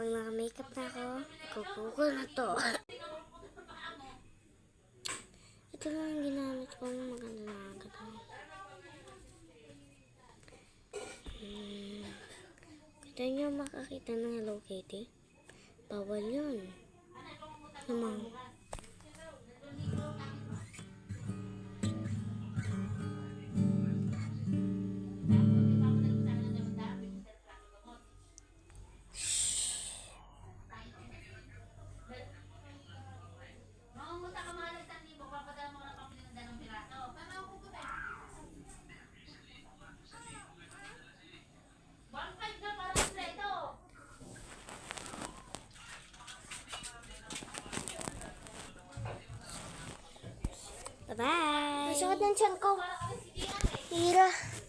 Pag naka-makeup na ako, kukukul na to. Ito lang ang ginamit ko. Maganda na agad. Gusto nyo makakita ng Hello Kitty? Bawal yun. Namang. Bye-bye! Masakit ng tiyan ko. Hira.